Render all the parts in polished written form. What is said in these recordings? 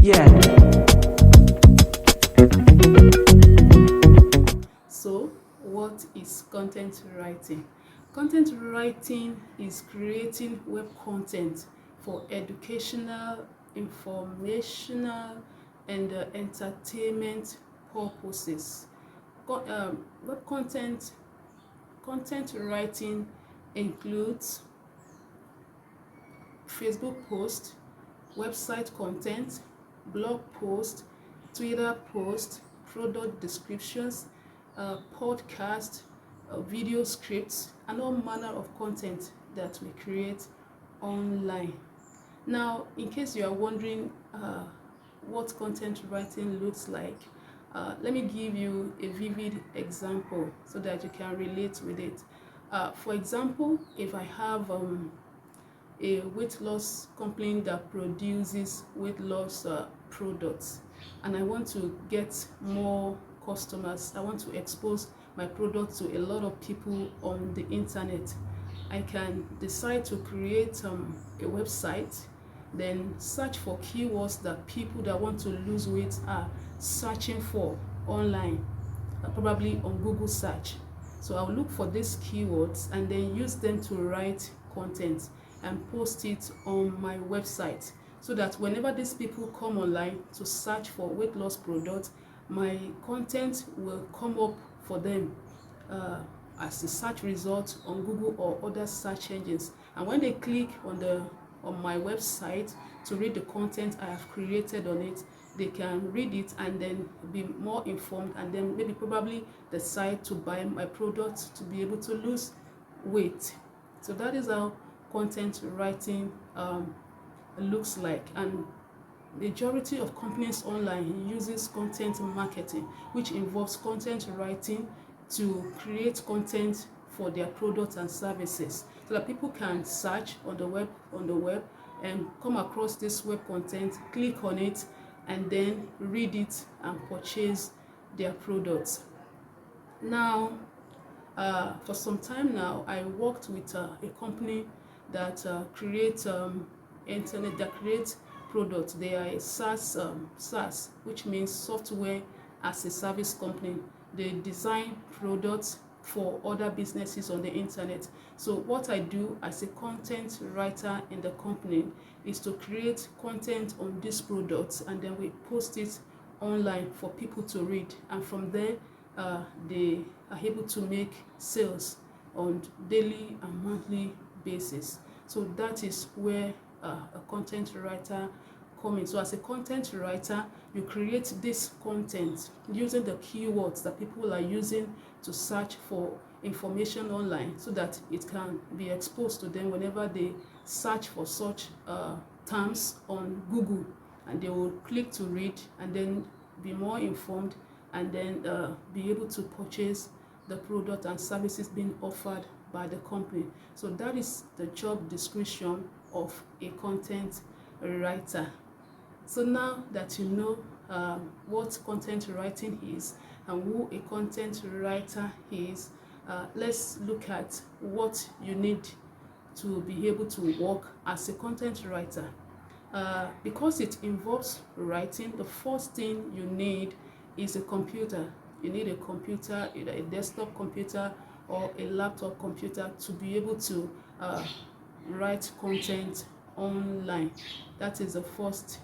again. So, what is content writing? Content writing is creating web content for educational, informational, and entertainment purposes. Web content writing includes Facebook post, website content, blog post, Twitter post, product descriptions, podcast, video scripts, and all manner of content that we create online. Now, in case you are wondering what content writing looks like, let me give you a vivid example so that you can relate with it. For example, if I have a weight loss company that produces weight loss products, and I want to get more customers, I want to expose my product to a lot of people on the internet, I can decide to create a website, then search for keywords that people that want to lose weight are searching for online, probably on Google search. So I'll look for these keywords and then use them to write content and post it on my website, so that whenever these people come online to search for weight loss products, my content will come up for them as a search result on Google or other search engines. And when they click on my website to read the content I have created on it, they can read it and then be more informed, and then maybe probably decide to buy my product to be able to lose weight. So that is how content writing looks like. And majority of companies online uses content marketing, which involves content writing to create content for their products and services, so that people can search on the web and come across this web content, click on it, and then read it and purchase their products. Now, for some time now, I worked with a company that creates products. They are a SaaS, which means software as a service company. They design products for other businesses on the internet. So what I do as a content writer in the company is to create content on these products, and then we post it online for people to read, and from there they are able to make sales on daily and monthly basis. So that is where a content writer comes in. So as a content writer, you create this content using the keywords that people are using to search for information online, so that it can be exposed to them whenever they search for such terms on Google, and they will click to read and then be more informed, and then be able to purchase the product and services being offered by the company. So that is the job description of a content writer. So now that you know what content writing is and who a content writer is, let's look at what you need to be able to work as a content writer. Because it involves writing, the first thing you need is a computer. You need a computer, either a desktop computer or a laptop computer, to be able to write content online. That is the first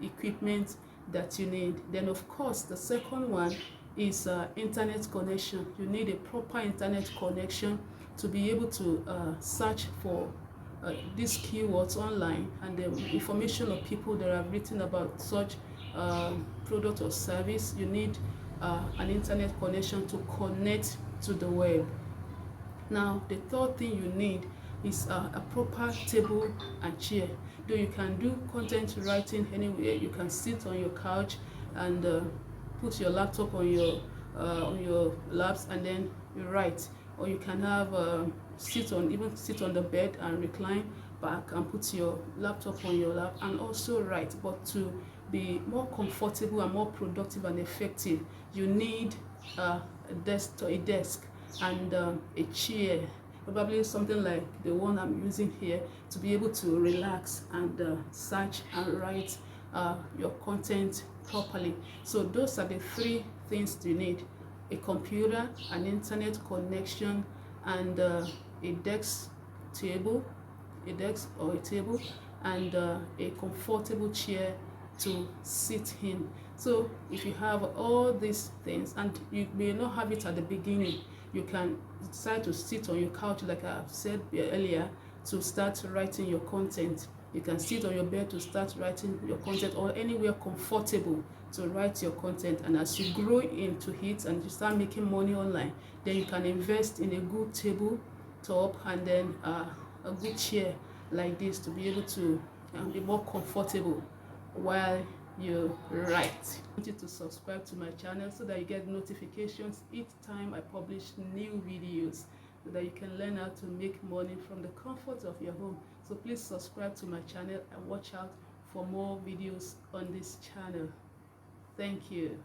equipment that you need. Then of course the second one is internet connection. You need a proper internet connection to be able to search for these keywords online, and the information of people that have written about such product or service. You need an internet connection to connect to the web. Now, the third thing you need is a proper table and chair. Though you can do content writing anywhere, you can sit on your couch and put your laptop on your laps and then you write, or you can have sit on the bed and recline back and put your laptop on your lap and also write. But to be more comfortable and more productive and effective, you need a desk and a chair, probably something like the one I'm using here, to be able to relax and search and write your content properly. So those are the three things you need: a computer, an internet connection, and a desk table, a desk or a table, and a comfortable chair to sit in. So if you have all these things, and you may not have it at the beginning, you can decide to sit on your couch, like I've said earlier, to start writing your content. You can sit on your bed to start writing your content, or anywhere comfortable to write your content. And as you grow into it and you start making money online, then you can invest in a good table top, and then a good chair like this to be able to be more comfortable while you write. I want you to subscribe to my channel so that you get notifications each time I publish new videos, so that you can learn how to make money from the comfort of your home. So please subscribe to my channel and watch out for more videos on this channel. Thank you.